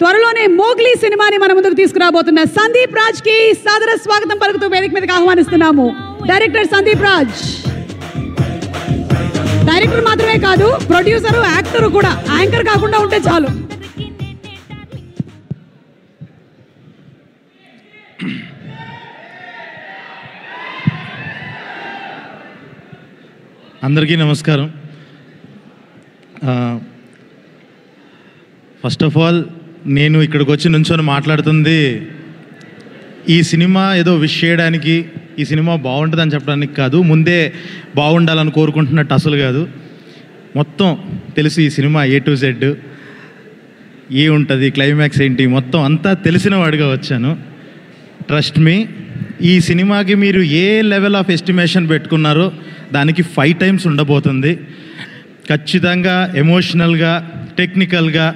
త్వరలోనే మోగ్లీ సినిమాని మన ముందుకు తీసుకురాబోతున్న సందీప్ రాజ్ కి సాదర స్వాగతం పలుకుతూ వేదిక మీదకి ఆహ్వానిస్తున్నాము. డైరెక్టర్ సందీప్ రాజ్. డైరెక్టర్ మాత్రమే కాదు, ప్రొడ్యూసరు, యాక్టర్ కూడా. యాంకర్ కాకుండా ఉంటే చాలు. అందరికీ నమస్కారం. ఫస్ట్ ఆఫ్ ఆల్ నేను ఇక్కడికి వచ్చి నుంచొని మాట్లాడుతుంది ఈ సినిమా ఏదో విష్ చేయడానికి, ఈ సినిమా బాగుంటుందని చెప్పడానికి కాదు, ముందే బాగుండాలని కోరుకుంటున్నట్టు అసలు కాదు. మొత్తం తెలుసు ఈ సినిమా A to Z ఏ ఉంటుంది, క్లైమాక్స్ ఏంటి, మొత్తం అంతా తెలిసిన వాడిగా వచ్చాను. ట్రస్ట్ మీ, ఈ సినిమాకి మీరు ఏ లెవెల్ ఆఫ్ ఎస్టిమేషన్ పెట్టుకున్నారో దానికి 5 times ఉండబోతుంది. ఖచ్చితంగా ఎమోషనల్గా, టెక్నికల్గా,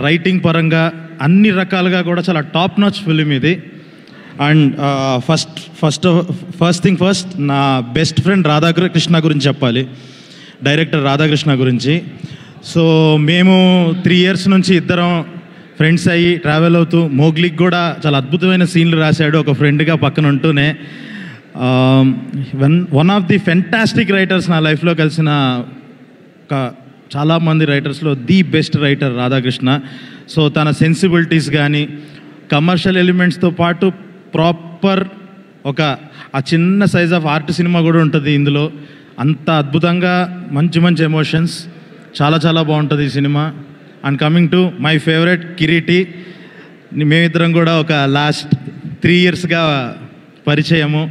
రైటింగ్ పరంగా అన్ని రకాలుగా కూడా చాలా టాప్ నాచ్ ఫిలిం ఇది. అండ్ ఫస్ట్ థింగ్ ఫస్ట్, నా బెస్ట్ ఫ్రెండ్ రాధాకృష్ణ గురించి చెప్పాలి. డైరెక్టర్ రాధాకృష్ణ గురించి. సో మేము 3 years నుంచి ఇద్దరం ఫ్రెండ్స్ అయ్యి ట్రావెల్ అవుతూ, మోగ్లీకి కూడా చాలా అద్భుతమైన సీన్లు రాశాడు ఒక ఫ్రెండ్గా పక్కన ఉంటూనే. One of the fantastic writers నా లైఫ్లో కలిసిన చాలామంది రైటర్స్లో the best writer Radhakrishna. So తన సెన్సిబిలిటీస్ కానీ, కమర్షియల్ ఎలిమెంట్స్తో పాటు ప్రాపర్ ఆ చిన్న సైజ్ ఆఫ్ ఆర్ట్ సినిమా కూడా ఉంటుంది ఇందులో. అంత అద్భుతంగా మంచి మంచి ఎమోషన్స్, చాలా చాలా బాగుంటుంది ఈ సినిమా. And coming to my favourite Kiriti, మేమిద్దరం కూడా ఒక లాస్ట్ 3 yearsగా పరిచయము.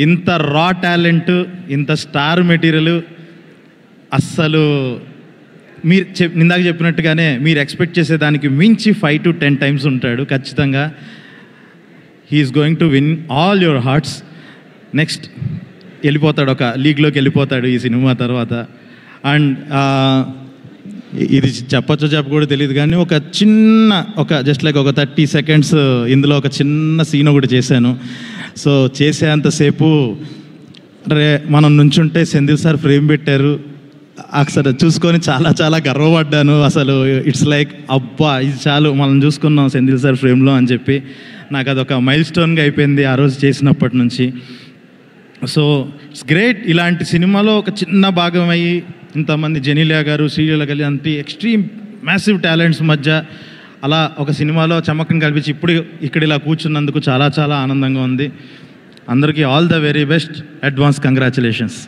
ఇంత రా టాలెంట్, ఇంత స్టార్ మెటీరియల్ అస్సలు మీరు ఇందాక చెప్పినట్టుగానే మీరు ఎక్స్పెక్ట్ చేసేదానికి మించి 5 to 10 times ఉంటాడు ఖచ్చితంగా. He's going to win all your hearts. Next వెళ్ళిపోతాడు, ఒక లీగ్లోకి వెళ్ళిపోతాడు ఈ సినిమా తర్వాత. అండ్ ఇది చెప్పచ్చో చెప్పకూడదు తెలియదు కానీ జస్ట్ లైక్ ఒక 30 seconds ఇందులో ఒక చిన్న సీన్ ఒకటి చేశాను. సో చేసేంతసేపు మనం నుంచుంటే సెంధిల్ సార్ ఫ్రేమ్ పెట్టారు. అసలు చూసుకొని చాలా చాలా గర్వపడ్డాను. అసలు ఇట్స్ లైక్ అబ్బా ఇది చాలు, మనం చూసుకున్నాం సెంధిల్ సార్ ఫ్రేమ్లో అని చెప్పి. నాకు అదొక మైల్ స్టోన్గా అయిపోయింది ఆ రోజు చేసినప్పటి నుంచి. సో ఇట్స్ గ్రేట్, ఇలాంటి సినిమాలో ఒక చిన్న భాగం అయ్యి ఇంతమంది జెనీలియా గారు, శ్రీలీల గారు అంత ఎక్స్ట్రీమ్ మ్యాసివ్ టాలెంట్స్ మధ్య అలా ఒక సినిమాలో చమకం కల్పించి ఇప్పుడు ఇక్కడ ఇలా కూర్చున్నందుకు చాలా చాలా ఆనందంగా ఉంది. అందరికీ all the very best, advance congratulations.